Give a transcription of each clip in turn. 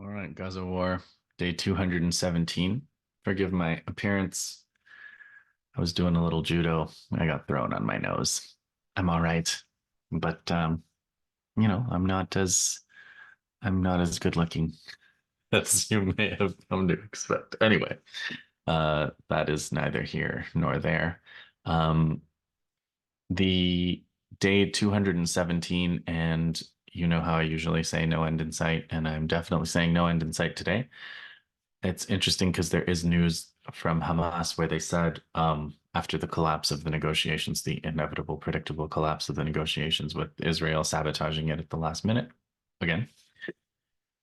All right, Gaza War, day 217. Forgive my appearance. I was doing a little judo. I got thrown on my nose. I'm all right. But I'm not as good looking as you may have come to expect. Anyway, that is neither here nor there. Um, the day 217, and you know how I usually say no end in sight, and I'm definitely saying no end in sight today. It's interesting because there is news from Hamas where they said after the collapse of the negotiations, the inevitable, predictable collapse of the negotiations with Israel sabotaging it at the last minute again,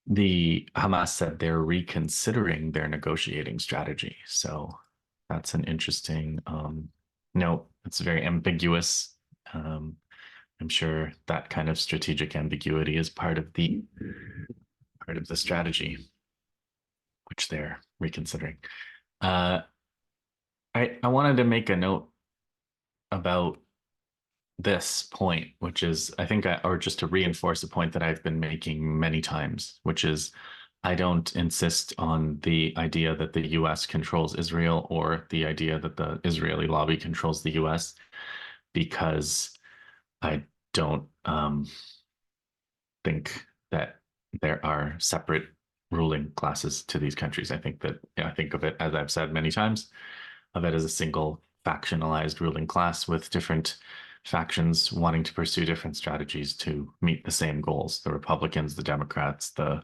the Hamas said they're reconsidering their negotiating strategy. So that's an interesting note. It's very ambiguous. Um, I'm sure that kind of strategic ambiguity is part of the strategy, which they're reconsidering. Uh, I wanted to make a note about this point, which is, I think, or just to reinforce a point that I've been making many times, which is I don't insist on the idea that the US controls Israel or the idea that the Israeli lobby controls the US because I don't think that there are separate ruling classes to these countries. I think of it, as I've said many times, of it as a single factionalized ruling class with different factions wanting to pursue different strategies to meet the same goals. The Republicans, the Democrats, the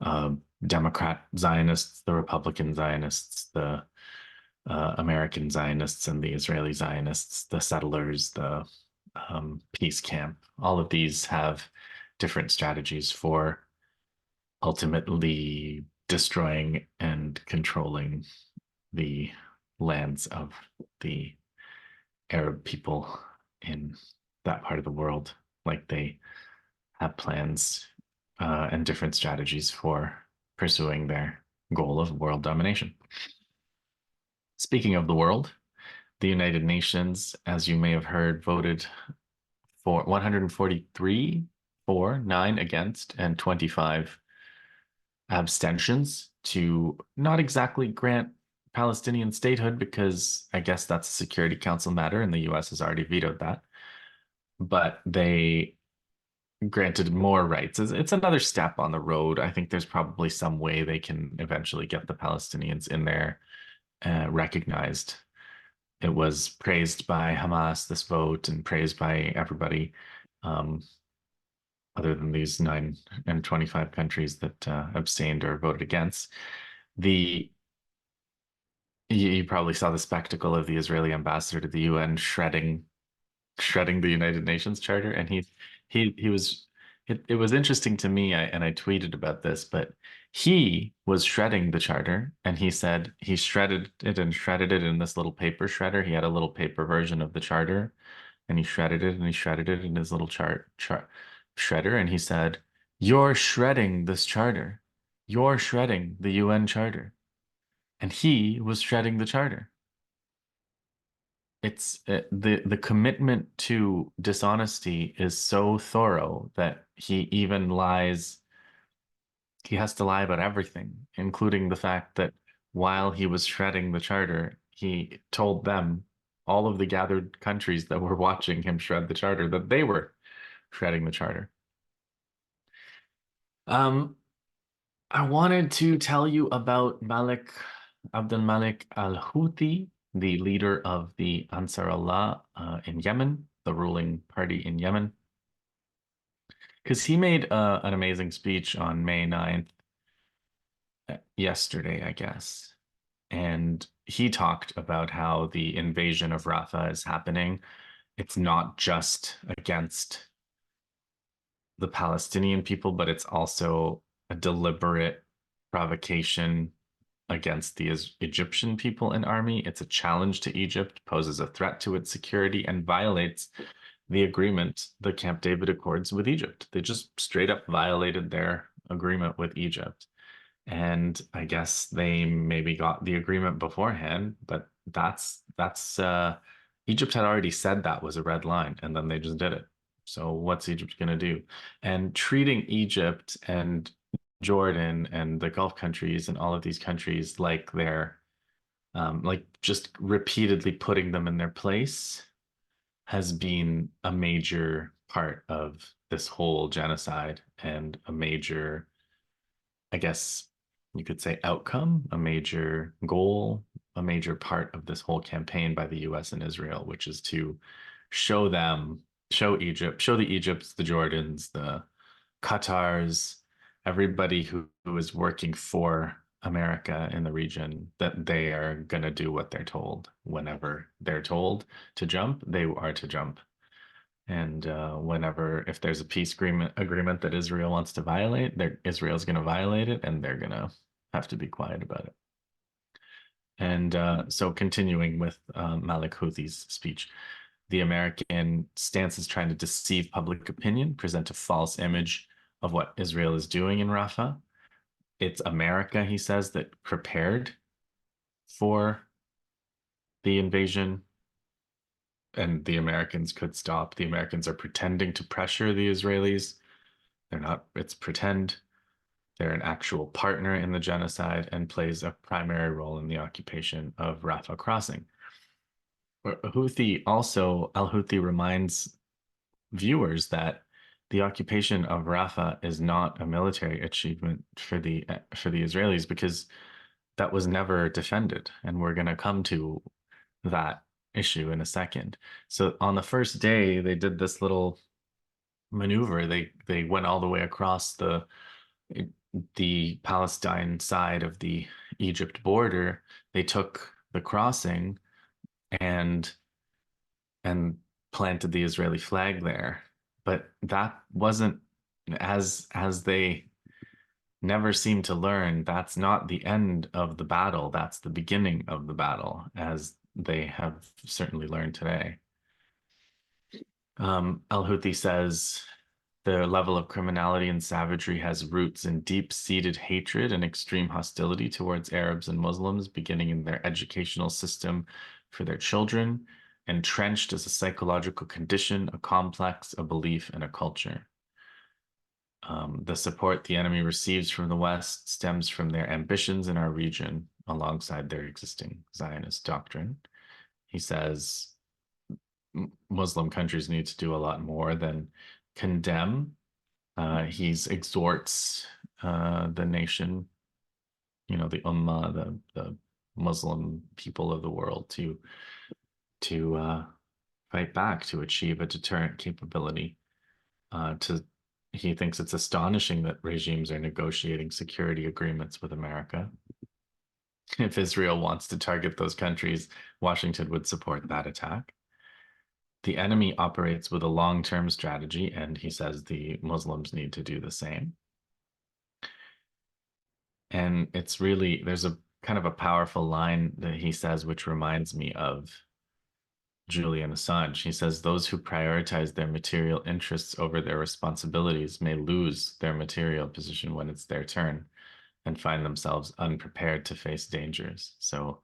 uh, Democrat Zionists, the Republican Zionists, the American Zionists, and the Israeli Zionists, the settlers, the peace camp. All of these have different strategies for ultimately destroying and controlling the lands of the Arab people in that part of the world. Like they have plans and different strategies for pursuing their goal of world domination. Speaking of the world, the United Nations, as you may have heard, voted for 143 for, 9 against, and 25 abstentions to not exactly grant Palestinian statehood because I guess that's a Security Council matter and the US has already vetoed that. But they granted more rights. It's another step on the road. I think there's probably some way they can eventually get the Palestinians in there recognized. It was praised by Hamas, this vote, and praised by everybody, um, other than these 9 and 25 countries that abstained or voted against. The you probably saw the spectacle of the Israeli ambassador to the UN shredding the United Nations Charter, and he was it was interesting to me, and I tweeted about this, but he was shredding the charter, and he said he shredded it in this little paper shredder. He had a little paper version of the charter, and he shredded it and he shredded it in his little chart shredder, and he said, "You're shredding this charter. You're shredding the UN Charter." And he was shredding the charter. It's the commitment to dishonesty is so thorough that he has to lie about everything, including the fact that while he was shredding the charter, he told them, all of the gathered countries that were watching him shred the charter, that they were shredding the charter. Um, I wanted to tell you about Abdel Malik al-Houthi, the leader of the Ansar Allah in Yemen, the ruling party in Yemen, because he made an amazing speech on May 9th, yesterday, I guess. And he talked about how the invasion of Rafah is happening. It's not just against the Palestinian people, but it's also a deliberate provocation against the Egyptian people and army. It's a challenge to Egypt, poses a threat to its security, and violates the agreement, the Camp David Accords with Egypt. They just straight up violated their agreement with Egypt. And I guess they maybe got the agreement beforehand, but that's Egypt had already said that was a red line, and then they just did it. So what's Egypt going to do? And treating Egypt and Jordan and the Gulf countries and all of these countries like they're like just repeatedly putting them in their place has been a major part of this whole genocide and a major, I guess you could say, outcome, a major goal, a major part of this whole campaign by the US and Israel, which is to show them, show Egypt, show the Egypts, the Jordans, the Qatars, everybody who is working for America in the region that they are going to do what they're told. Whenever they're told to jump, they are to jump. And whenever, if there's a peace agreement that Israel wants to violate, Israel's going to violate it, and they're going to have to be quiet about it. And so, continuing with Malik Houthi's speech, the American stance is trying to deceive public opinion, present a false image of what Israel is doing in Rafah. It's America, he says, that prepared for the invasion, and the Americans could stop. The Americans are pretending to pressure the Israelis. They're not, it's pretend. They're an actual partner in the genocide and plays a primary role in the occupation of Rafah crossing. Houthi also, Al Houthi reminds viewers that the occupation of Rafah is not a military achievement for the Israelis because that was never defended, and we're going to come to that issue in a second. So on the first day, they did this little maneuver. They went all the way across the Palestine side of the Egypt border. They took the crossing and and planted the Israeli flag there. But that wasn't, as they never seem to learn, that's not the end of the battle. That's the beginning of the battle, as they have certainly learned today. Al-Houthi says the level of criminality and savagery has roots in deep-seated hatred and extreme hostility towards Arabs and Muslims, beginning in their educational system for their children, entrenched as a psychological condition, a complex, a belief, and a culture. The support the enemy receives from the West stems from their ambitions in our region alongside their existing Zionist doctrine. He says Muslim countries need to do a lot more than condemn. He exhorts the nation, the Ummah, the Muslim people of the world to fight back, to achieve a deterrent capability. He thinks it's astonishing that regimes are negotiating security agreements with America. If Israel wants to target those countries, Washington would support that attack. The enemy operates with a long-term strategy, and he says the Muslims need to do the same. And it's really, there's a kind of a powerful line that he says, which reminds me of Julian Assange. He says, those who prioritize their material interests over their responsibilities may lose their material position when it's their turn and find themselves unprepared to face dangers. So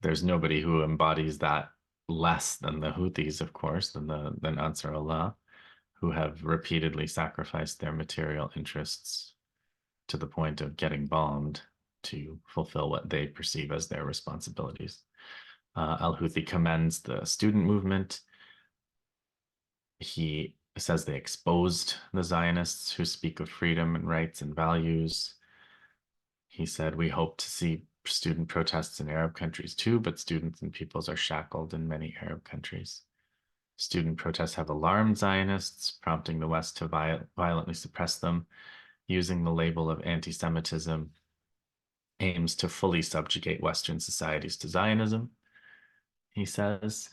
there's nobody who embodies that less than the Houthis, of course, than Ansar Allah, who have repeatedly sacrificed their material interests to the point of getting bombed to fulfill what they perceive as their responsibilities. Al-Houthi commends the student movement. He says they exposed the Zionists who speak of freedom and rights and values. He said, we hope to see student protests in Arab countries too, but students and peoples are shackled in many Arab countries. Student protests have alarmed Zionists, prompting the West to violently suppress them, using the label of anti-Semitism aims to fully subjugate Western societies to Zionism, he says.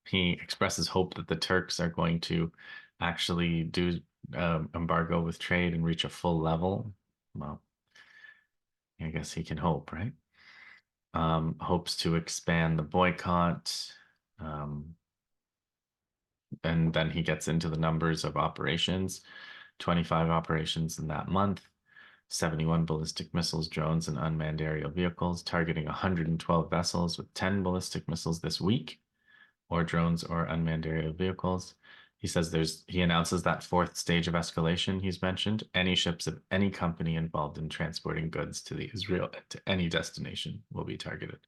He expresses hope that the Turks are going to actually do embargo with trade and reach a full level. Well, I guess he can hope, right? Hopes to expand the boycott. And then he gets into the numbers of operations, 25 operations in that month, 71 ballistic missiles, drones, and unmanned aerial vehicles, targeting 112 vessels with 10 ballistic missiles this week, or drones or unmanned aerial vehicles. He says he announces that fourth stage of escalation he's mentioned. Any ships of any company involved in transporting goods to the Israel to any destination will be targeted.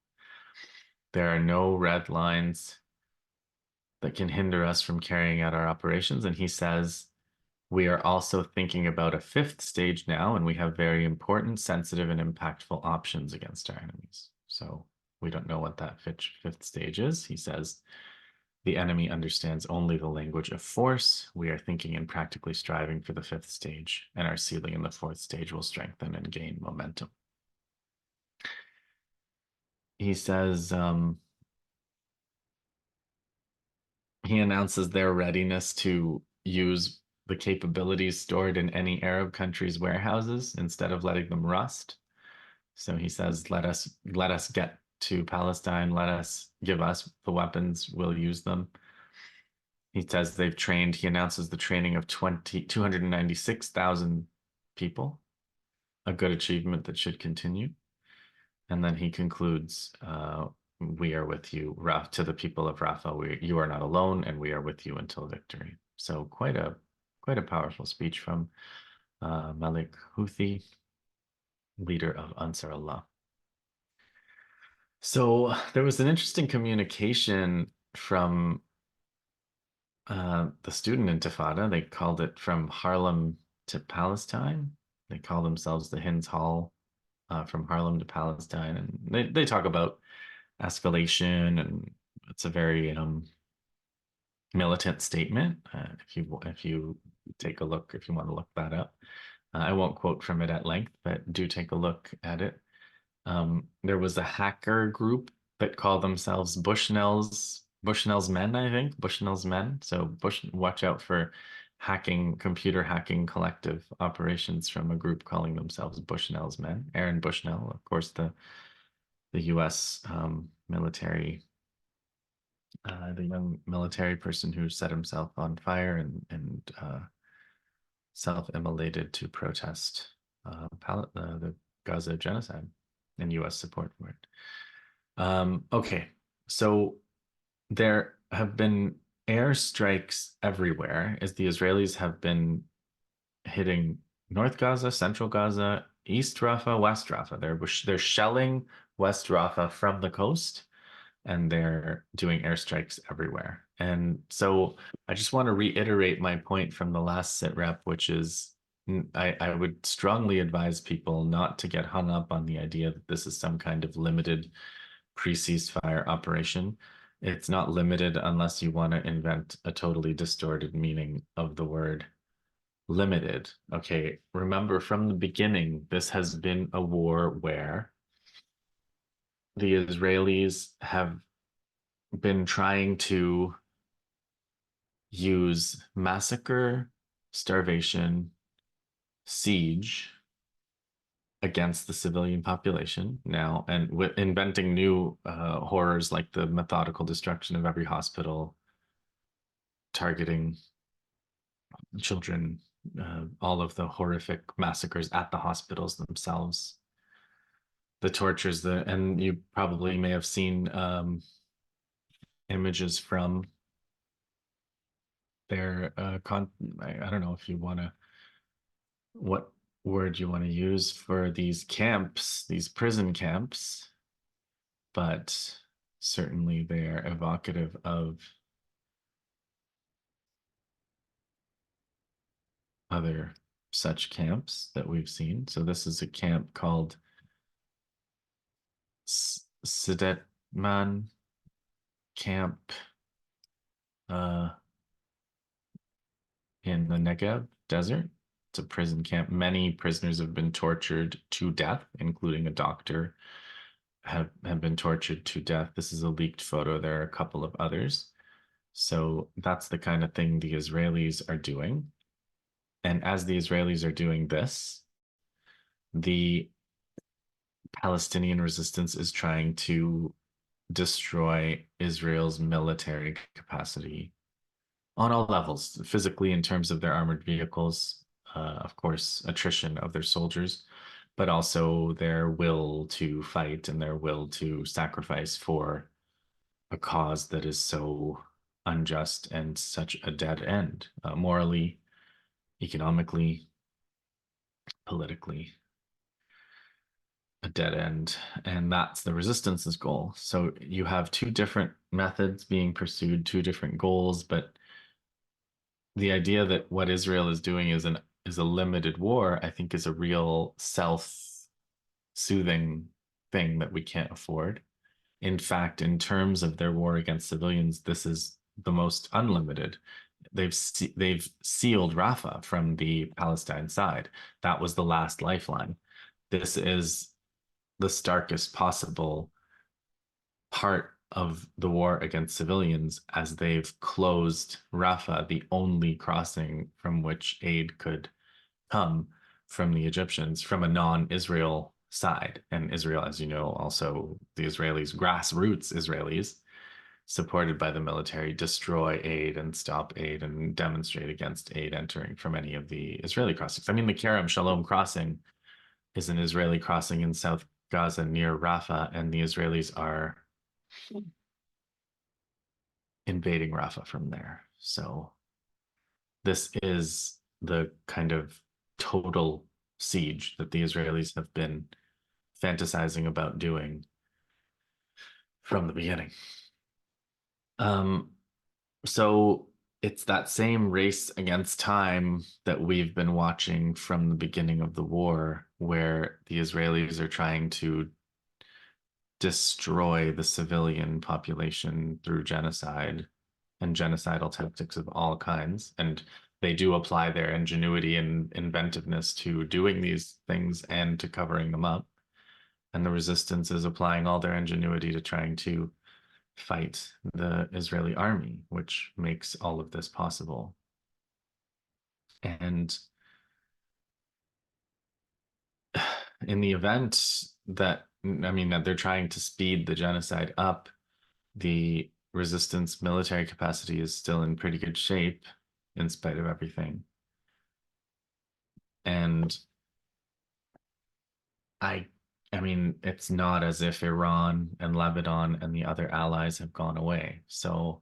There are no red lines that can hinder us from carrying out our operations. And he says, we are also thinking about a fifth stage now, and we have very important, sensitive, and impactful options against our enemies. So we don't know what that fifth stage is. He says, the enemy understands only the language of force. We are thinking and practically striving for the fifth stage, and our ceiling in the fourth stage will strengthen and gain momentum. He says, he announces their readiness to use the capabilities stored in any Arab country's warehouses instead of letting them rust. So he says, let us get to Palestine, give us the weapons, we'll use them. He says he announces the training of 296,000 people, a good achievement that should continue. And then he concludes, we are with you, to the people of Rafah. You are not alone, and we are with you until victory. So quite a powerful speech from Malik Houthi, leader of Ansar Allah. So there was an interesting communication from the student intifada. They called it From Harlem to Palestine. They call themselves the Hinds Hall, from Harlem to Palestine, and they talk about escalation, and it's a very militant statement. If you take a look, if you want to look that up, I won't quote from it at length, but do take a look at it. There was a hacker group that called themselves Bushnell's Men, I think, Bushnell's Men. So watch out for computer hacking collective operations from a group calling themselves Bushnell's Men. Aaron Bushnell, of course, the U.S. Military, the young military person who set himself on fire and self-immolated to protest the Gaza genocide and U.S. support for it. Okay, so there have been airstrikes everywhere as the Israelis have been hitting North Gaza, Central Gaza, East Rafah, West Rafah. They're shelling West Rafah from the coast, and they're doing airstrikes everywhere. And so I just want to reiterate my point from the last sit rep, which is I would strongly advise people not to get hung up on the idea that this is some kind of limited pre-ceasefire operation. It's not limited unless you want to invent a totally distorted meaning of the word limited. Okay, remember from the beginning, this has been a war where the Israelis have been trying to use massacre, starvation, siege against the civilian population now, and inventing new horrors like the methodical destruction of every hospital, targeting children, all of the horrific massacres at the hospitals themselves, the tortures, and you probably may have seen images from their I don't know if you want to, what word you want to use for these camps, these prison camps, but certainly they are evocative of other such camps that we've seen. So this is a camp called Sedetman Camp in the Negev desert. It's a prison camp. Many prisoners have been tortured to death, including a doctor have been tortured to death. This is a leaked photo. There are a couple of others. So that's the kind of thing the Israelis are doing. And as the Israelis are doing this, the Palestinian resistance is trying to destroy Israel's military capacity on all levels, physically in terms of their armored vehicles, of course, attrition of their soldiers, but also their will to fight and their will to sacrifice for a cause that is so unjust and such a dead end, morally, economically, politically, a dead end. And that's the resistance's goal. So you have two different methods being pursued, two different goals, but the idea that what Israel is doing is a limited war, I think, is a real self-soothing thing that we can't afford. In fact, in terms of their war against civilians, this is the most unlimited. They've sealed Rafah from the Palestine side. That was the last lifeline. This is the starkest possible part of the war against civilians, as they've closed Rafah, the only crossing from which aid could come from the Egyptians from a non-Israel side. And Israel, as you know, also the Israelis, grassroots Israelis, supported by the military, destroy aid and stop aid and demonstrate against aid entering from any of the Israeli crossings. I mean, the Kerem Shalom crossing is an Israeli crossing in South Gaza near Rafah, and the Israelis are invading Rafah from there. So this is the kind of total siege that the Israelis have been fantasizing about doing from the beginning. Um, so it's that same race against time that we've been watching from the beginning of the war, where the Israelis are trying to destroy the civilian population through genocide and genocidal tactics of all kinds. And they do apply their ingenuity and inventiveness to doing these things and to covering them up. And the resistance is applying all their ingenuity to trying to fight the Israeli army, which makes all of this possible. And in the event that, I mean, that they're trying to speed the genocide up, the resistance military capacity is still in pretty good shape in spite of everything. And I I mean, it's not as if Iran and Lebanon and the other allies have gone away. So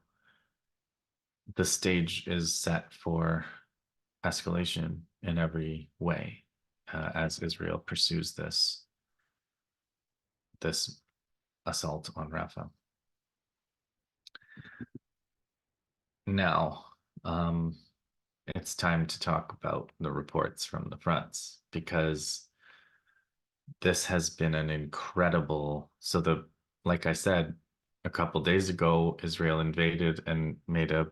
the stage is set for escalation in every way, as Israel pursues this assault on Rafah. Now, it's time to talk about the reports from the fronts, because this has been an incredible. So like I said, a couple days ago, Israel invaded and made a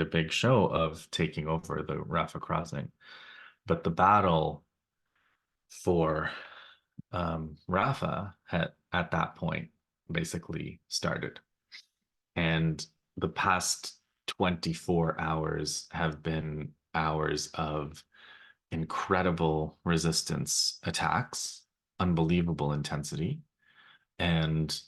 big show of taking over the Rafah crossing. But the battle for Rafah had at that point basically started. And the past 24 hours have been hours of incredible resistance attacks, unbelievable intensity, and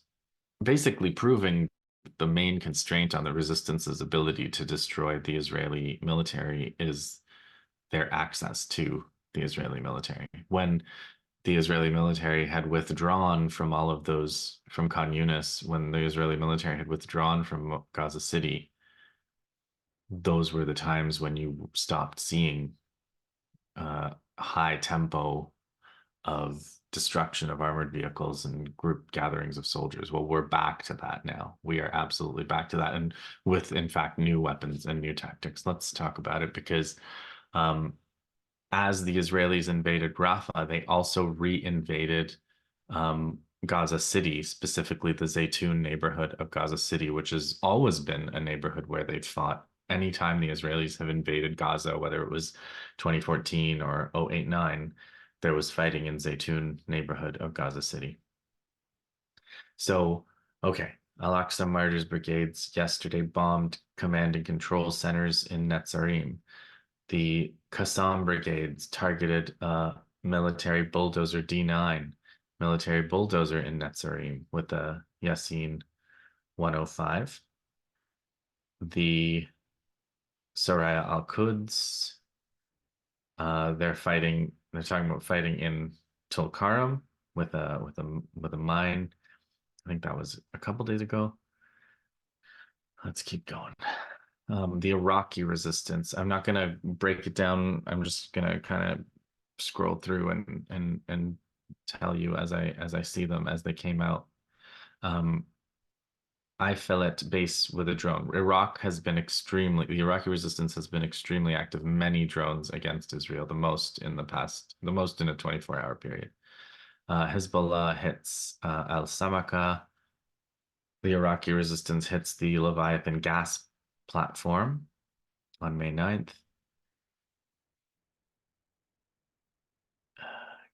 basically proving the main constraint on the resistance's ability to destroy the Israeli military is their access to the Israeli military. When the Israeli military had withdrawn from all of those, from Khan Yunis, when the Israeli military had withdrawn from Gaza City, those were the times when you stopped seeing high tempo of destruction of armored vehicles and group gatherings of soldiers. Well, we're back to that now. We are absolutely back to that. And with, in fact, new weapons and new tactics. Let's talk about it, because as the Israelis invaded Rafah, they also re-invaded Gaza City, specifically the Zeytoun neighborhood of Gaza City, which has always been a neighborhood where they've fought. Anytime the Israelis have invaded Gaza, whether it was 2014 or 089, there was fighting in Zeytoun neighborhood of Gaza City. So, okay, Al-Aqsa Martyrs Brigades yesterday bombed command and control centers in Netzarim. The Qassam Brigades targeted military bulldozer D9, military bulldozer in Netzarim with a Yasin 105. The Soraya al-Quds, they're talking about fighting in Tulkarm with a mine. I think that was a couple days ago. Let's keep going. The Iraqi resistance. I'm not gonna break it down. I'm just gonna kind of scroll through and tell you as I see them as they came out. Um, I fell at base with a drone. The Iraqi resistance has been extremely active. Many drones against Israel, the most in a 24-hour period. Hezbollah hits Al Samaka. The Iraqi resistance hits the Leviathan gas platform on May 9th.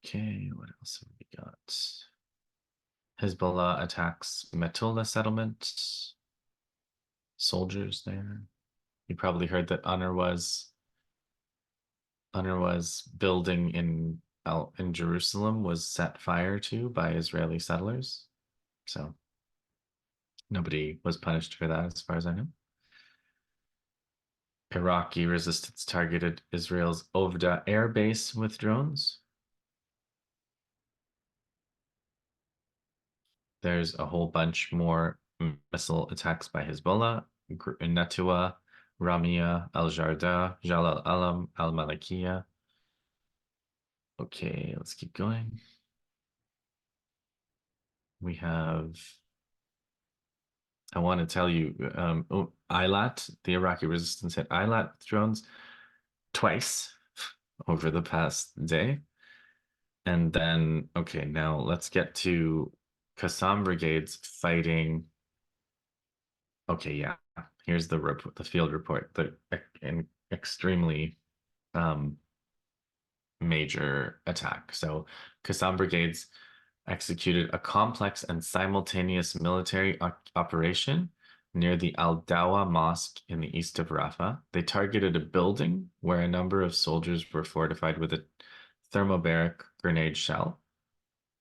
Okay, what else have we got? Hezbollah attacks Metula settlement. Soldiers there. You probably heard that UNRWA's building in Jerusalem was set fire to by Israeli settlers. So nobody was punished for that, as far as I know. Iraqi resistance targeted Israel's Ovda air base with drones. There's a whole bunch more missile attacks by Hezbollah, Natua, Ramia, Al Jarda, Jal al Alam, Al Malikiya. Okay, let's keep going. We have, I want to tell you, Eilat, the Iraqi resistance hit Eilat drones twice over the past day. And then, okay, now let's get to Qassam brigades fighting. Okay, yeah, here's the field report. An extremely um, major attack. So Qassam brigades executed a complex and simultaneous military operation near the Al Dawa Mosque in the east of Rafah. They targeted a building where a number of soldiers were fortified with a thermobaric grenade shell,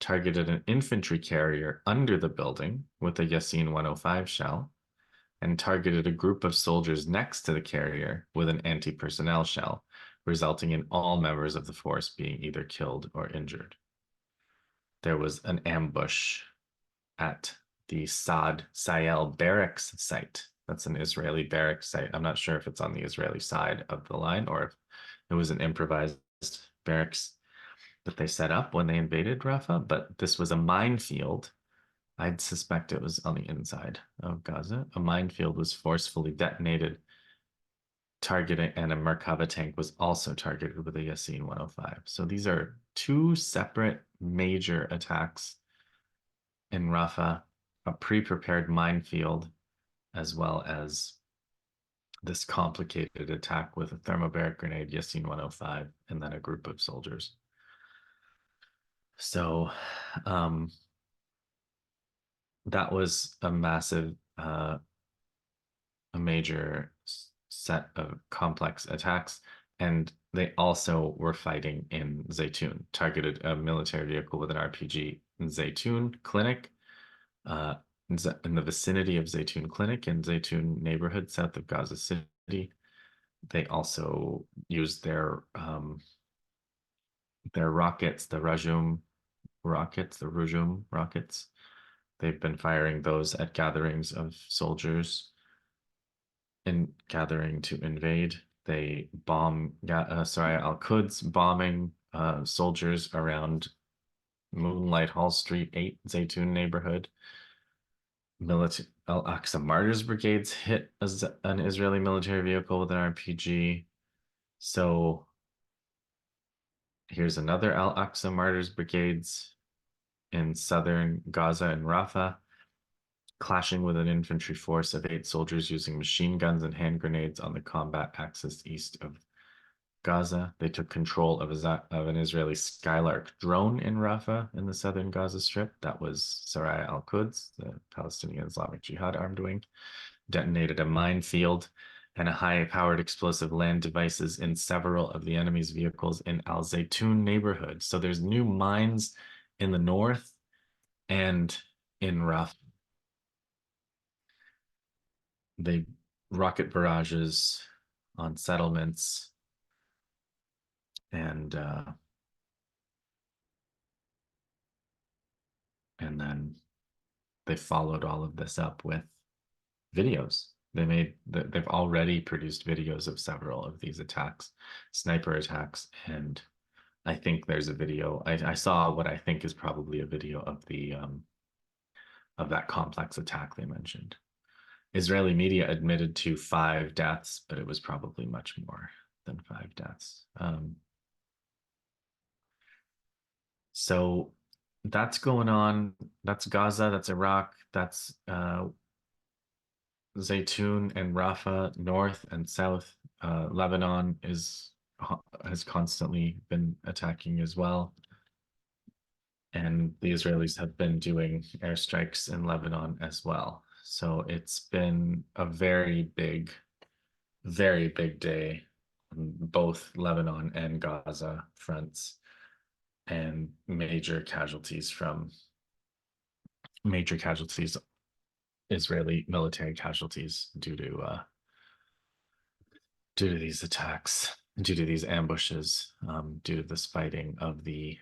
targeted an infantry carrier under the building with a Yasin 105 shell, and targeted a group of soldiers next to the carrier with an anti-personnel shell, resulting in all members of the force being either killed or injured. There was an ambush at the Saad Sayel barracks site. That's an Israeli barracks site. I'm not sure if it's on the Israeli side of the line or if it was an improvised barracks that they set up when they invaded Rafah, but this was a minefield. I'd suspect it was on the inside of Gaza. A minefield was forcefully detonated, targeting, and a Merkava tank was also targeted with a Yasin 105. So these are two separate major attacks in Rafah, a pre-prepared minefield, as well as this complicated attack with a thermobaric grenade, Yasin 105, and then a group of soldiers. So that was a massive, a major set of complex attacks. And they also were fighting in Zeytoun, targeted a military vehicle with an RPG in Zeytoun Clinic, in the vicinity of Zeytoun Clinic in Zeytoun neighborhood south of Gaza City. They also used their rockets, the Rajum rockets. They've been firing those at gatherings of soldiers in gathering to invade. They bomb Soraya al-Quds, bombing soldiers around Moonlight Hall Street 8 Zeytoun neighborhood. Al-Aqsa Martyrs Brigades hit an Israeli military vehicle with an RPG. So here's another Al-Aqsa Martyrs Brigades in southern Gaza and Rafah, clashing with an infantry force of 8 soldiers using machine guns and hand grenades on the combat axis east of Gaza. They took control of an Israeli Skylark drone in Rafah in the southern Gaza Strip. That was Soraya al-Quds, the Palestinian Islamic Jihad armed wing, detonated a minefield and a high-powered explosive land devices in several of the enemy's vehicles in Al Zaytun neighborhood. So there's new mines in the north and in Rafah. They rocket barrages on settlements and then they followed all of this up with videos They've already produced videos of several of these attacks, sniper attacks, and I think there's a video. I saw what I think is probably a video of the of that complex attack they mentioned. Israeli media admitted to 5 deaths, but it was probably much more than 5 deaths. So that's going on. That's Gaza. That's Iraq. That's Zeytoun and Rafah, north and south. Lebanon has constantly been attacking as well, and the Israelis have been doing airstrikes in Lebanon as well. So it's been a very big day on both Lebanon and Gaza fronts, and major casualties, Israeli military casualties due to these attacks, due to these ambushes, due to this fighting of the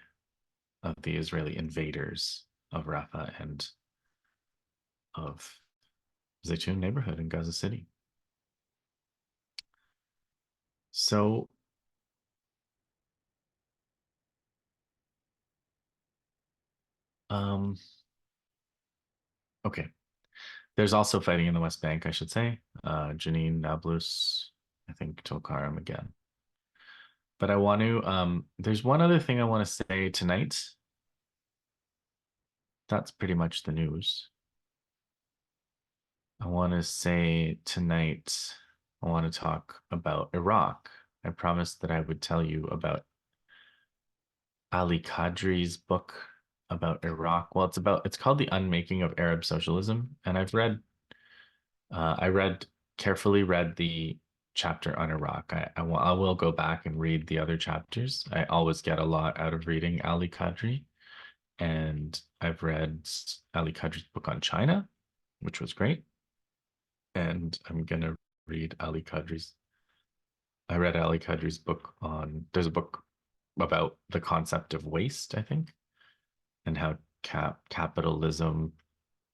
Israeli invaders of Rafah and of Zeytoun neighborhood in Gaza City. So um okay. There's also fighting in the West Bank, I should say. Jenin, Nablus, I think Tulkarm again. But I want to there's one other thing I want to say tonight. That's pretty much the news. I want to say tonight, I want to talk about Iraq. I promised that I would tell you about Ali Kadri's book about Iraq. Well, it's called The Unmaking of Arab Socialism, and I carefully read the chapter on Iraq. I will go back and read the other chapters. I always get a lot out of reading Ali Kadri, and I've read Ali Kadri's book on China, which was great. And I'm gonna read Ali Kadri's. I read Ali Kadri's book on. There's a book about the concept of waste, I think, and how capitalism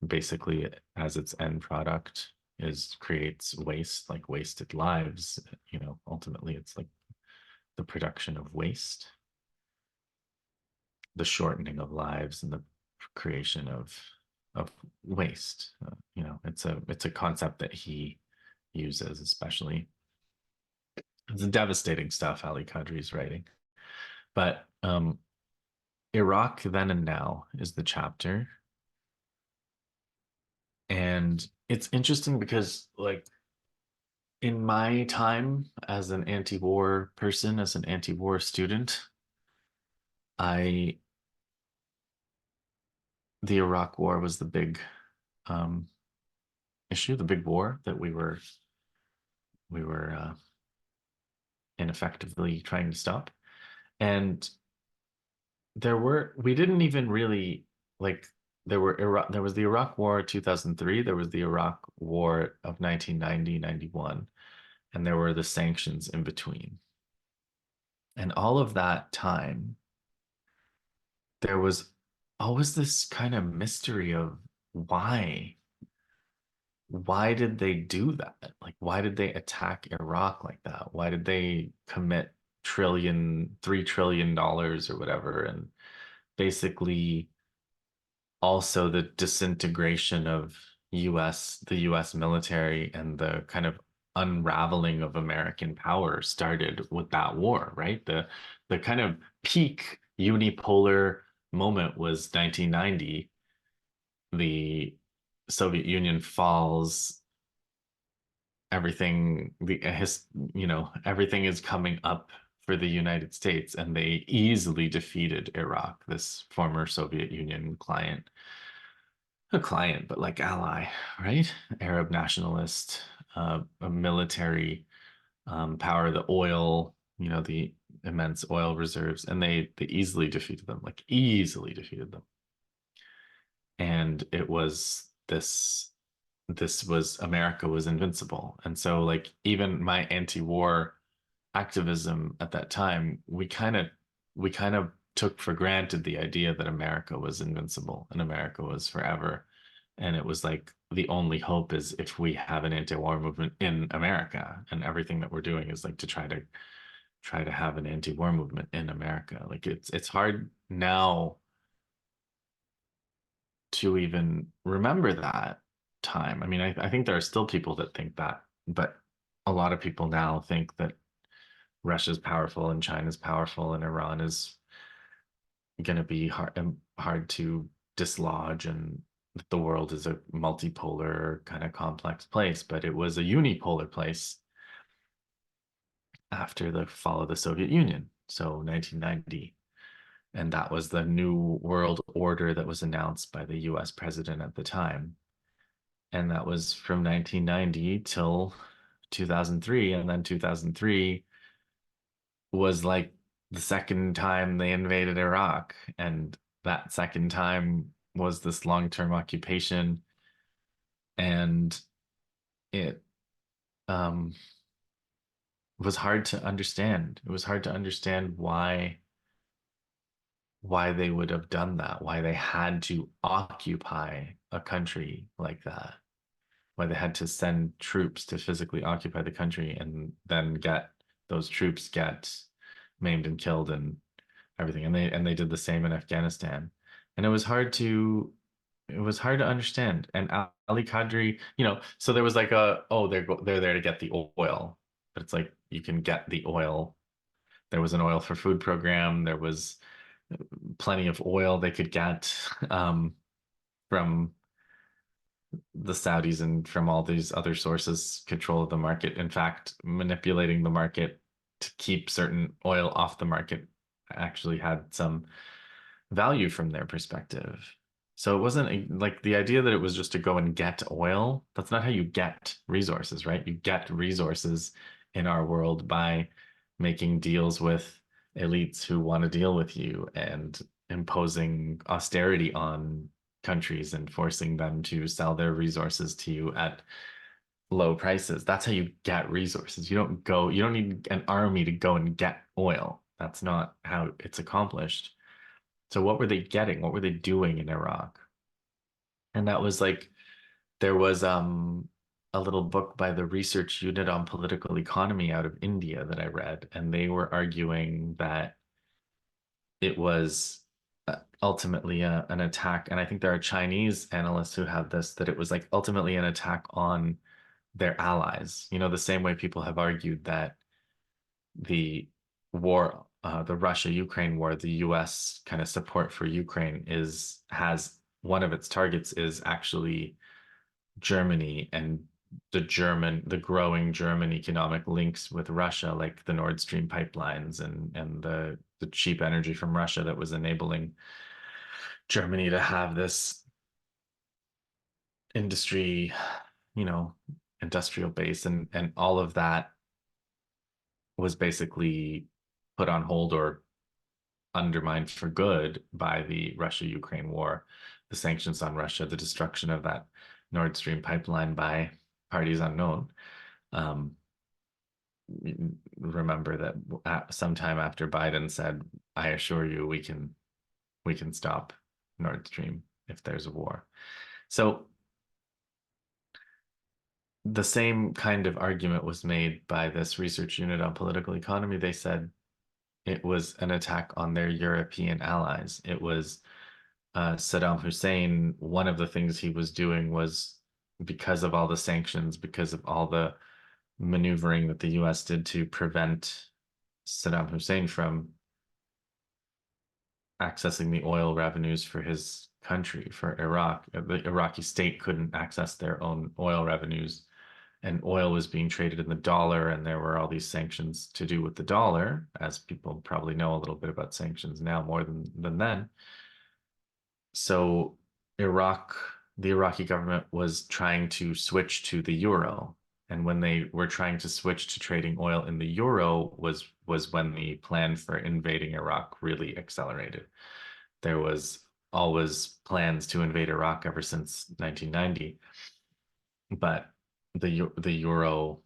basically as its end product is creates waste, like wasted lives. Ultimately it's like the production of waste, the shortening of lives, and the creation of waste. It's a concept that he uses, especially. It's devastating stuff Ali Kadri is writing. But Iraq Then and Now is the chapter. And it's interesting because, like, in my time as an anti-war person, as an anti-war student, I the Iraq War was the big um, issue, the big war that we were ineffectively trying to stop. And we didn't even really like there was the Iraq War 2003, there was the Iraq War of 1990-91, and there were the sanctions in between. And all of that time, there was always this kind of mystery of why. Why did they do that? Like, why did they attack Iraq like that? Why did they commit $3 trillion or whatever? And basically also the disintegration of the US military and the kind of unraveling of American power started with that war, right? The kind of peak unipolar moment was 1990. The Soviet Union falls, everything is coming up for the United States, and they easily defeated Iraq, this former Soviet Union but like ally, right? Arab nationalist, a military power, the oil, the immense oil reserves, and they easily defeated them, like easily defeated them. And it was this was America was invincible. And so, like, even my anti-war activism at that time, we kind of took for granted the idea that America was invincible and America was forever. And it was like the only hope is if we have an anti-war movement in America, and everything that we're doing is like to try to have an anti-war movement in America. Like it's hard now to even remember that time. I mean, I think there are still people that think that, but a lot of people now think that Russia's powerful and China's powerful and Iran is going to be hard to dislodge, and that the world is a multipolar kind of complex place, but it was a unipolar place after the fall of the Soviet Union, so 1990. And that was the new world order that was announced by the US president at the time. And that was from 1990 till 2003. And then 2003 was like the second time they invaded Iraq. And that second time was this long-term occupation. And it was hard to understand. It was hard to understand why they would have done that, why they had to occupy a country like that, why they had to send troops to physically occupy the country and then get those troops get maimed and killed and everything. And they did the same in Afghanistan. And it was hard to understand. And Ali Kadri, so there was like they're there to get the oil, but it's like you can get the oil. There was an oil for food program. There was plenty of oil they could get from the Saudis and from all these other sources, control of the market. In fact, manipulating the market to keep certain oil off the market actually had some value from their perspective. So it wasn't like the idea that it was just to go and get oil. That's not how you get resources, right? You get resources in our world by making deals with elites who want to deal with you and imposing austerity on countries and forcing them to sell their resources to you at low prices. That's how you get resources. You don't need an army to go and get oil. That's not how it's accomplished. So what were they getting? What were they doing in Iraq? And that was like there was a little book by the Research Unit on Political Economy out of India that I read, and they were arguing that it was ultimately an attack. And I think there are Chinese analysts who have this, that it was like ultimately an attack on their allies. The same way people have argued that the war, the Russia-Ukraine war, the US kind of support for Ukraine has one of its targets is actually Germany and the growing German economic links with Russia, like the Nord Stream pipelines and the cheap energy from Russia that was enabling Germany to have this industry, you know, industrial base, and all of that was basically put on hold or undermined for good by the Russia-Ukraine war, the sanctions on Russia, the destruction of that Nord Stream pipeline by parties unknown. Um, Remember that sometime after Biden said, "I assure you, we can stop Nord Stream if there's a war." So the same kind of argument was made by this research unit on political economy. They said it was an attack on their European allies. It was Saddam Hussein. One of the things he was doing was, because of all the sanctions, because of all the maneuvering that the US did to prevent Saddam Hussein from accessing the oil revenues for his country, for Iraq. The Iraqi state couldn't access their own oil revenues, and oil was being traded in the dollar, and there were all these sanctions to do with the dollar, as people probably know a little bit about sanctions now more than then. So the Iraqi government was trying to switch to the euro. And when they were trying to switch to trading oil in the euro was when the plan for invading Iraq really accelerated. There was always plans to invade Iraq ever since 1990, but the euro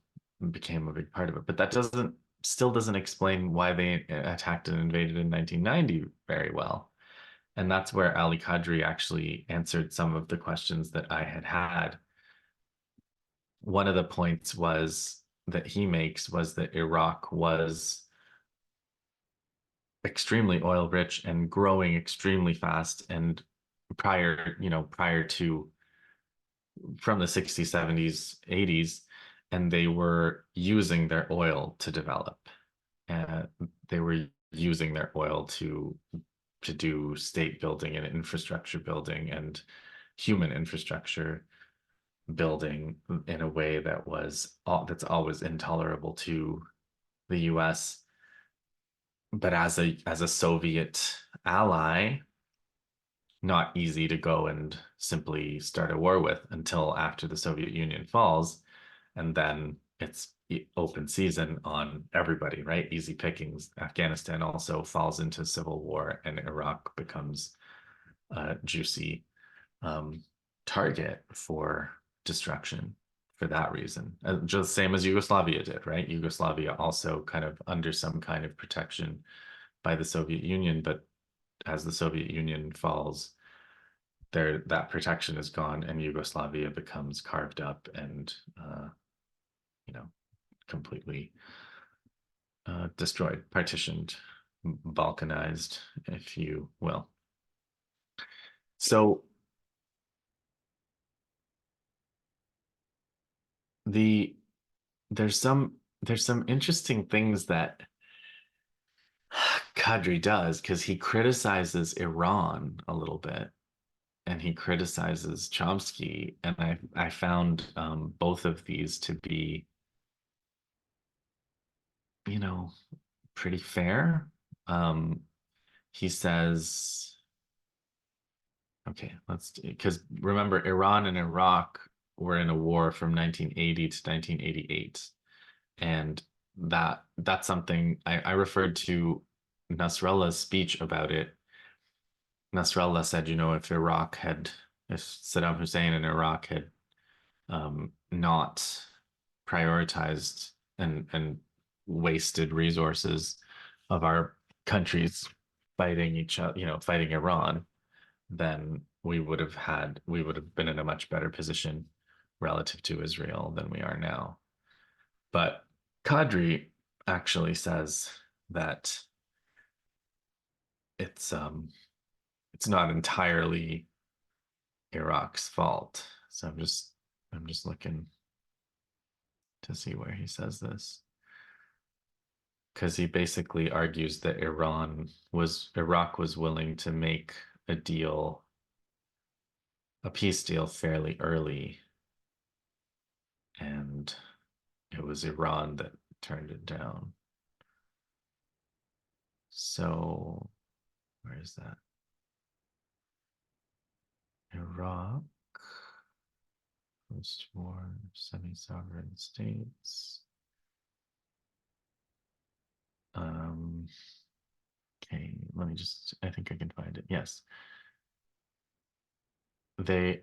became a big part of it. But that still doesn't explain why they attacked and invaded in 1990 very well. And that's where Ali Kadri actually answered some of the questions that I had. one of the points was that he makes was that Iraq was extremely oil rich and growing extremely fast, and prior to from the 60s, 70s, 80s, and they were using their oil to develop. And they were using their oil to do state building and infrastructure building and human infrastructure building in a way that's always intolerable to the US. But as a Soviet ally, not easy to go and simply start a war with until after the Soviet Union falls. And then it's open season on everybody, right? Easy pickings. Afghanistan also falls into civil war, and Iraq becomes a juicy um, target for destruction for that reason. Just same as Yugoslavia did, right? Yugoslavia also kind of under some kind of protection by the Soviet Union, but as the Soviet Union falls, there that protection is gone, and Yugoslavia becomes carved up and you know completely destroyed, partitioned, balkanized, if you will. So the there's some interesting things that Kadri does, because he criticizes Iran a little bit and he criticizes Chomsky, and I found both of these to be, you know, pretty fair. Um, he says, okay, let's, because remember, Iran and Iraq were in a war from 1980 to 1988, and that's something I referred to Nasrallah's speech about it. Nasrallah said, if Saddam Hussein and Iraq had not prioritized and wasted resources of our countries fighting each other, fighting Iran, then we would have been in a much better position relative to Israel than we are now. But Kadri actually says that it's not entirely Iraq's fault. So I'm just looking to see where he says this, because he basically argues that Iraq was willing to make a deal, a peace deal, fairly early, and it was Iran that turned it down. So where is that? Iraq, post-war semi-sovereign states. Okay, I think I can find it. Yes. Okay.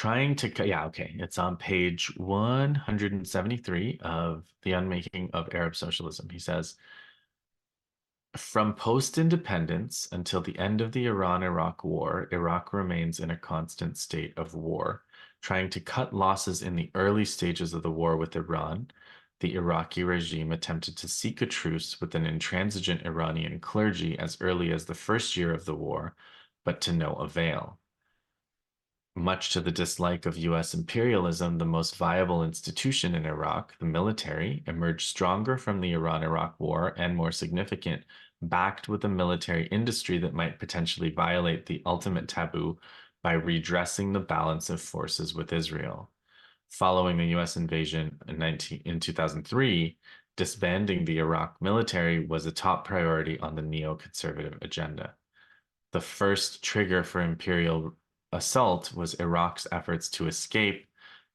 Yeah, okay. It's on page 173 of The Unmaking of Arab Socialism. He says, from post-independence until the end of the Iran-Iraq War, Iraq remains in a constant state of war. Trying to cut losses in the early stages of the war with Iran, the Iraqi regime attempted to seek a truce with an intransigent Iranian clergy as early as the first year of the war, but to no avail. Much to the dislike of US imperialism, the most viable institution in Iraq, the military, emerged stronger from the Iran-Iraq War and more significant, backed with a military industry that might potentially violate the ultimate taboo by redressing the balance of forces with Israel. Following the US invasion in 2003, disbanding the Iraq military was a top priority on the neoconservative agenda. The first trigger for imperial assault was Iraq's efforts to escape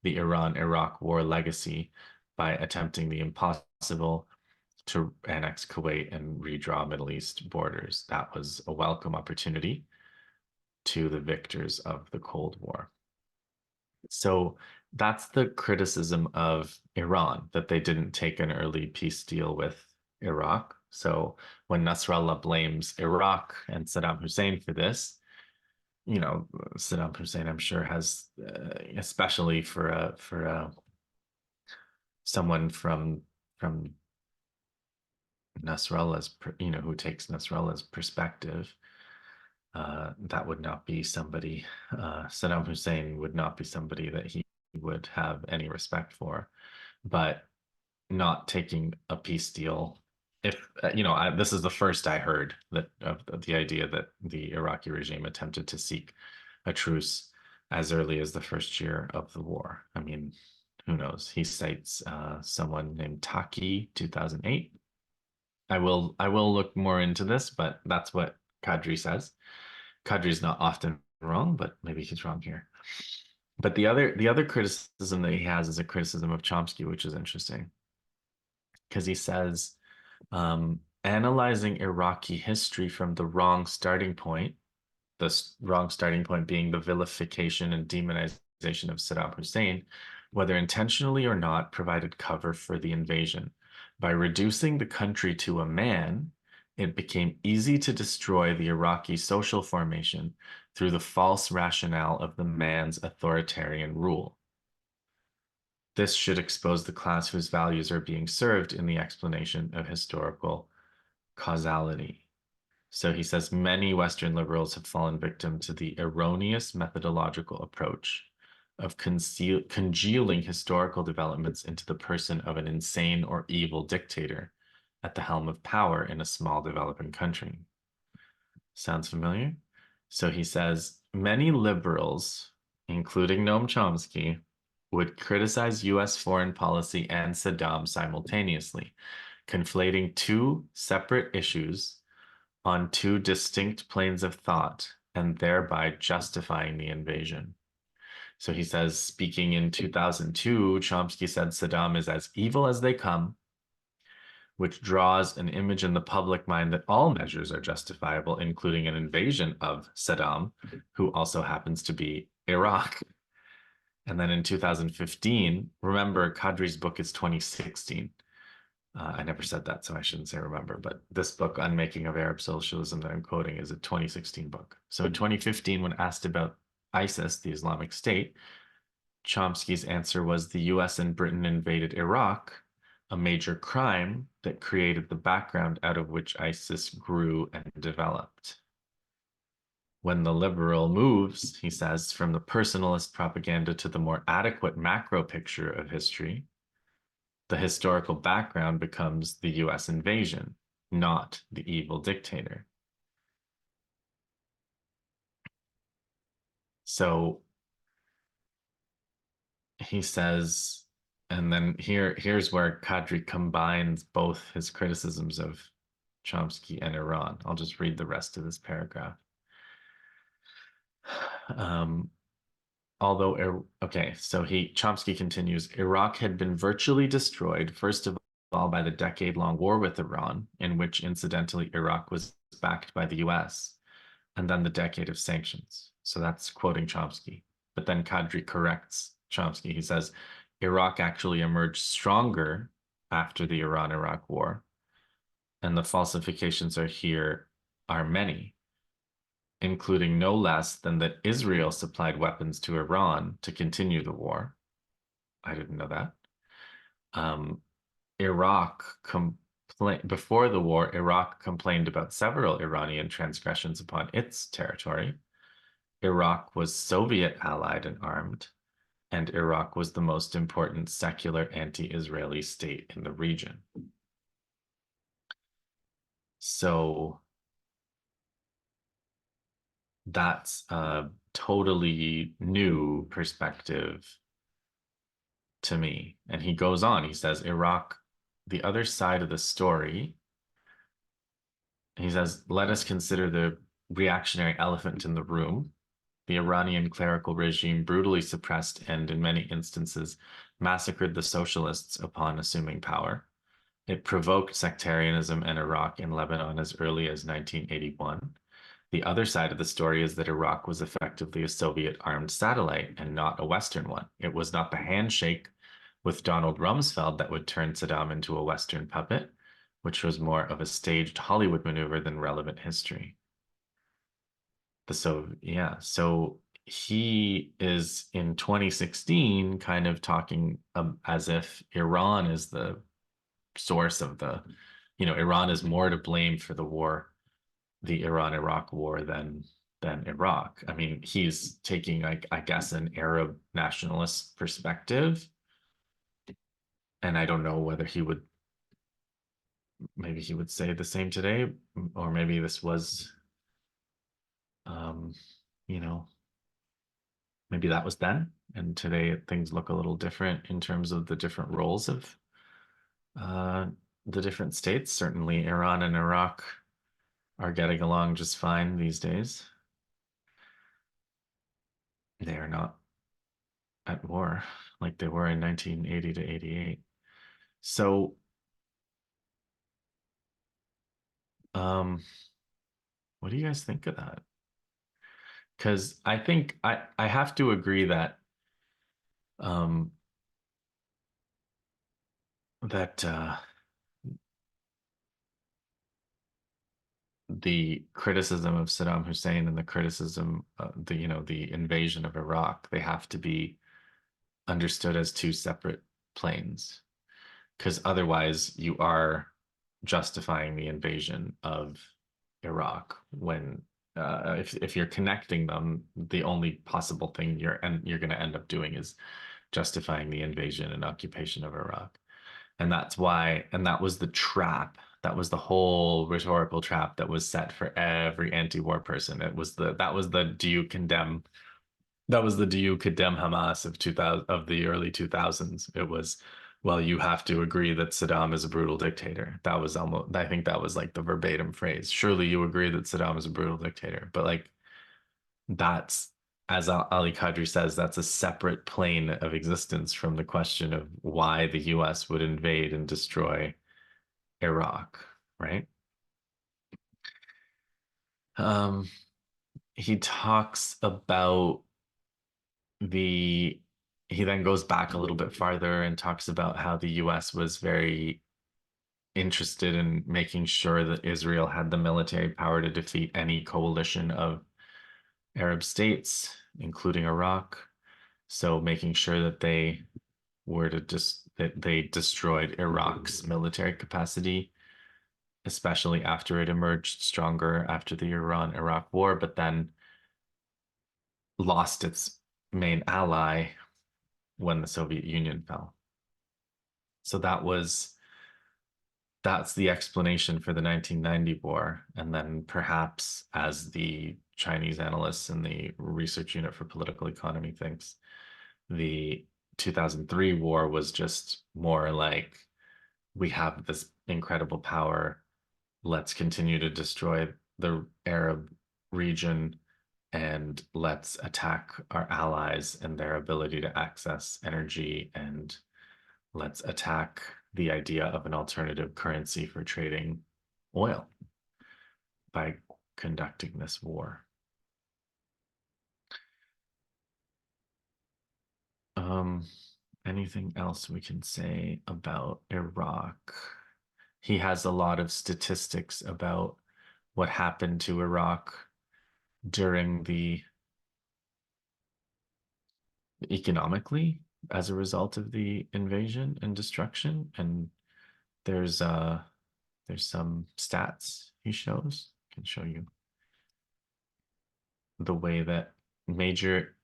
the Iran-Iraq war legacy by attempting the impossible to annex Kuwait and redraw Middle East borders. That was a welcome opportunity to the victors of the Cold War. So that's the criticism of Iran, that they didn't take an early peace deal with Iraq. So when Nasrallah blames Iraq and Saddam Hussein for this, Saddam Hussein, I'm sure, has, especially for a someone from Nasrallah's, who takes Nasrallah's perspective, that would not be somebody, Saddam Hussein would not be somebody that he would have any respect for. But not taking a peace deal, if this is the first I heard that of the idea that the Iraqi regime attempted to seek a truce as early as the first year of the war. I mean, who knows? He cites someone named Taki 2008. I will look more into this, but that's what Kadri says. Kadri's not often wrong, but maybe he's wrong here. But the other criticism that he has is a criticism of Chomsky, which is interesting because he says analyzing Iraqi history from the wrong starting point, the wrong starting point being the vilification and demonization of Saddam Hussein, whether intentionally or not, provided cover for the invasion. By reducing the country to a man, it became easy to destroy the Iraqi social formation through the false rationale of the man's authoritarian rule. This should expose the class whose values are being served in the explanation of historical causality. So he says many Western liberals have fallen victim to the erroneous methodological approach of congealing historical developments into the person of an insane or evil dictator at the helm of power in a small developing country. Sounds familiar? So he says many liberals, including Noam Chomsky, would criticize US foreign policy and Saddam simultaneously, conflating two separate issues on two distinct planes of thought and thereby justifying the invasion. So he says, speaking in 2002, Chomsky said Saddam is as evil as they come, which draws an image in the public mind that all measures are justifiable, including an invasion of Saddam, who also happens to be Iraq. And then in 2015, remember, Kadri's book is 2016. I never said that, so I shouldn't say remember, but this book, Unmaking of Arab Socialism, that I'm quoting is a 2016 book. So in 2015, when asked about ISIS, the Islamic State, Chomsky's answer was the US and Britain invaded Iraq, a major crime that created the background out of which ISIS grew and developed. When the liberal moves, he says, from the personalist propaganda to the more adequate macro picture of history, the historical background becomes the US invasion, not the evil dictator. So he says, and then here's where Kadri combines both his criticisms of Chomsky and Iran. I'll just read the rest of this paragraph. Okay, so Chomsky continues, Iraq had been virtually destroyed, first of all, by the decade-long war with Iran, in which, incidentally, Iraq was backed by the US, and then the decade of sanctions. So that's quoting Chomsky. But then Kadri corrects Chomsky. He says, Iraq actually emerged stronger after the Iran-Iraq war, and the falsifications are many, including no less than that Israel supplied weapons to Iran to continue the war. I didn't know that. Before the war, Iraq complained about several Iranian transgressions upon its territory. Iraq was Soviet allied and armed, and Iraq was the most important secular anti-Israeli state in the region. So that's a totally new perspective to me. And he goes on, he says, Iraq, the other side of the story, he says, let us consider the reactionary elephant in the room. The Iranian clerical regime brutally suppressed and, in many instances, massacred the socialists upon assuming power. It provoked sectarianism in Iraq and Lebanon as early as 1981. The other side of the story is that Iraq was effectively a Soviet armed satellite and not a Western one. It was not the handshake with Donald Rumsfeld that would turn Saddam into a Western puppet, which was more of a staged Hollywood maneuver than relevant history. So he is in 2016 kind of talking as if Iran is the source of Iran is more to blame for the war, the Iran-Iraq war than Iraq. I mean, he's taking, like, I guess, an Arab nationalist perspective, and I don't know whether maybe he would say the same today, or maybe this was, um, you know, maybe that was then, and today things look a little different in terms of the different roles of uh, the different states. Certainly, Iran and Iraq are getting along just fine these days. They are not at war like they were in 1980 to 88. So, um, what do you guys think of that? Because I think I have to agree that um, that the criticism of Saddam Hussein and the criticism, the invasion of Iraq, they have to be understood as two separate planes. Because otherwise, you are justifying the invasion of Iraq when if you're connecting them, the only possible thing you're going to end up doing is justifying the invasion and occupation of Iraq. And that was the trap. That was the whole rhetorical trap that was set for every anti-war person. That was the do you condemn Hamas of 2000, of the early 2000s. It was, well, you have to agree that Saddam is a brutal dictator. That was almost, I think that was like the verbatim phrase. Surely you agree that Saddam is a brutal dictator. But like, that's, as Ali Kadri says, that's a separate plane of existence from the question of why the US would invade and destroy Iraq, right? Um, he talks about the he then goes back a little bit farther and talks about how the US was very interested in making sure that Israel had the military power to defeat any coalition of Arab states, including Iraq. So making sure that they were to just that they destroyed Iraq's military capacity, especially after it emerged stronger after the Iran-Iraq war, but then lost its main ally when the Soviet Union fell. So that's the explanation for the 1990 war. And then perhaps, as the Chinese analysts in the research unit for political economy thinks, the 2003 war was just more like, we have this incredible power. Let's continue to destroy the Arab region, and let's attack our allies and their ability to access energy, and let's attack the idea of an alternative currency for trading oil by conducting this war. Um, Anything else we can say about Iraq? He has a lot of statistics about what happened to Iraq during the economically as a result of the invasion and destruction. And there's uh there's some stats he shows. I can show you the way that major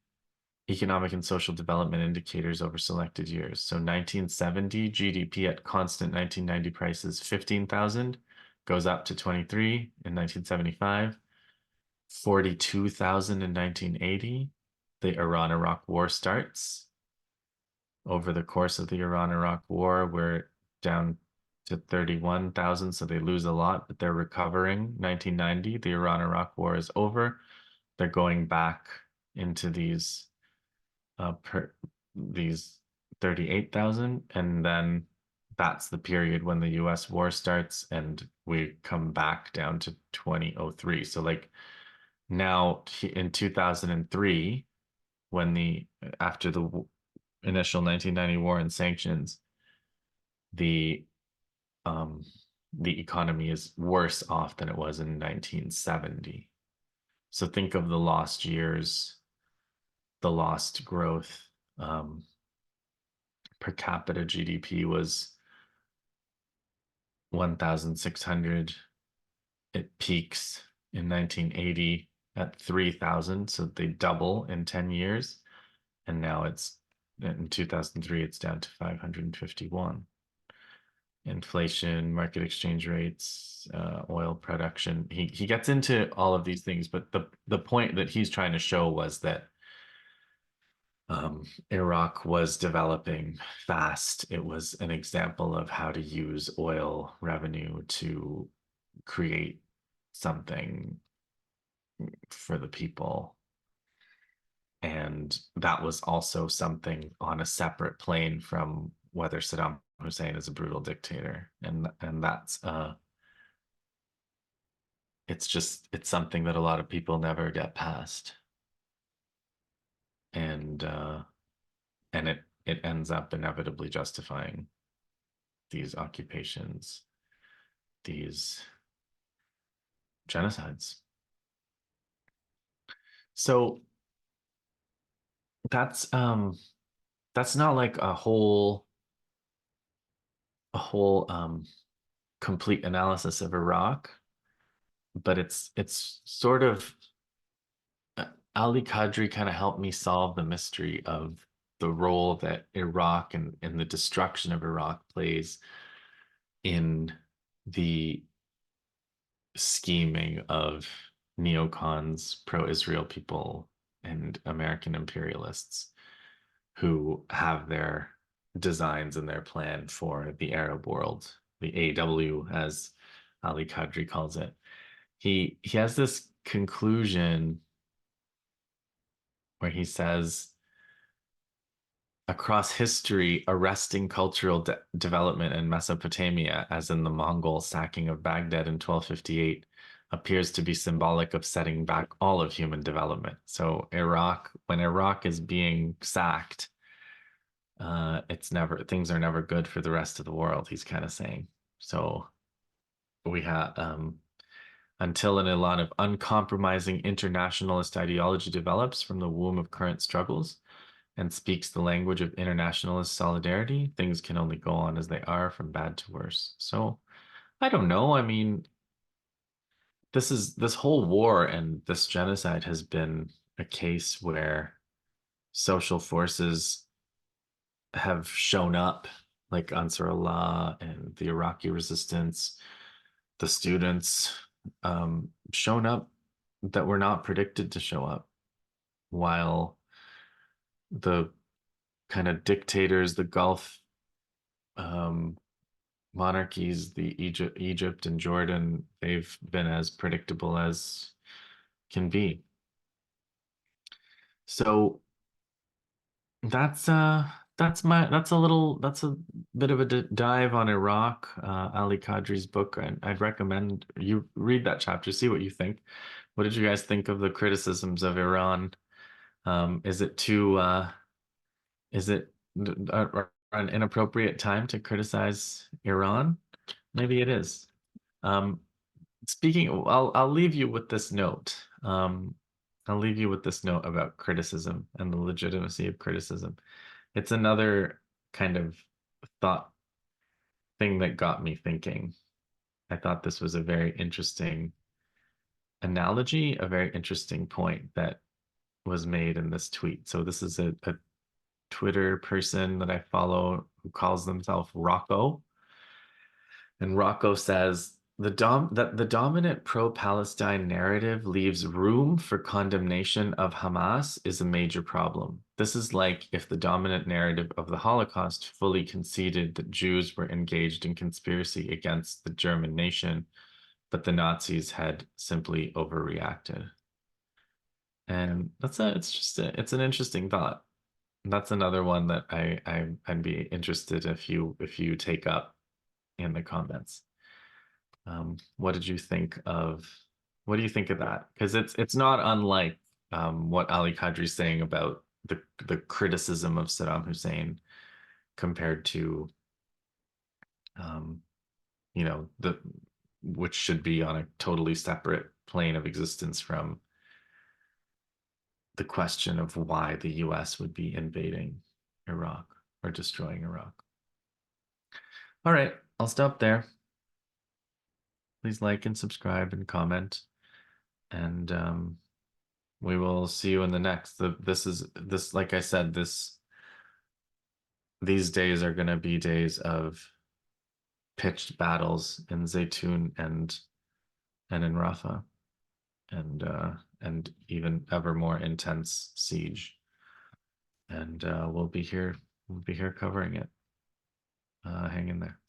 economic and social development indicators over selected years. So 1970 GDP at constant 1990 prices 15,000, goes up to 23 in 1975, 42,000 in 1980. The Iran-Iraq war starts. Over the course of the Iran-Iraq war, we're down to 31,000, so they lose a lot, but they're recovering. 1990, the Iran-Iraq war is over. They're going back into these 38,000, and then that's the period when the US war starts and we come back down to 2003. So like now in 2003, when the after the initial 1990 war and sanctions, the um the economy is worse off than it was in 1970. So think of the lost years the lost growth. Per capita GDP was 1,600. It peaks in 1980 at 3,000, so they double in 10 years. And now it's in 2003, it's down to 551. Inflation, market exchange rates, oil production. He gets into all of these things, but the point that he's trying to show was that Iraq was developing fast. It was an example of how to use oil revenue to create something for the people. And that was also something on a separate plane from whether Saddam Hussein is a brutal dictator. And that's it's something that a lot of people never get past. And it ends up inevitably justifying these occupations, these genocides. So that's not like a whole complete analysis of Iraq, but it's sort of Ali Kadri kind of helped me solve the mystery of the role that Iraq and the destruction of Iraq plays in the scheming of neocons, pro-Israel people, and American imperialists who have their designs and their plan for the Arab world, the AW, as Ali Kadri calls it. He has this conclusion where he says, across history, arresting cultural development in Mesopotamia, as in the Mongol sacking of Baghdad in 1258, appears to be symbolic of setting back all of human development. So Iraq, when Iraq is being sacked, things are never good for the rest of the world, he's kind of saying. So we have until an elan of uncompromising internationalist ideology develops from the womb of current struggles and speaks the language of internationalist solidarity, things can only go on as they are, from bad to worse. So I don't know. I mean, this whole war and this genocide has been a case where social forces have shown up, like Ansar Allah and the Iraqi resistance, the students, shown up that were not predicted to show up, while the kind of dictators, the Gulf um, monarchies, the Egypt and Jordan, they've been as predictable as can be. So that's a bit of a dive on Iraq, Ali Kadri's book. I'd recommend you read that chapter, see what you think. What did you guys think of the criticisms of Iran? Is it too is it an inappropriate time to criticize Iran? Maybe it is. Um, Speaking, I'll leave you with this note. I'll leave you with this note about criticism and the legitimacy of criticism. It's another kind of thought thing that got me thinking. I thought this was a very interesting analogy, a very interesting point that was made in this tweet. So this is a Twitter person that I follow who calls themselves Rocco. And Rocco says that the dominant pro-Palestine narrative leaves room for condemnation of Hamas is a major problem. This is like if the dominant narrative of the Holocaust fully conceded that Jews were engaged in conspiracy against the German nation, but the Nazis had simply overreacted. And it's an interesting thought. That's another one that I'd be interested if you take up in the comments. What did you think of what do you think of that? Because it's not unlike what Ali Kadri's saying about the criticism of Saddam Hussein compared to um, the which should be on a totally separate plane of existence the question of why the US would be invading Iraq or destroying Iraq. All right, I'll stop there. Please like and subscribe and comment. And we will see you in the next. This, like I said, these days are going to be days of pitched battles in Zeytoun and in Rafah, and even ever more intense siege. And we'll be here covering it. Hang in there.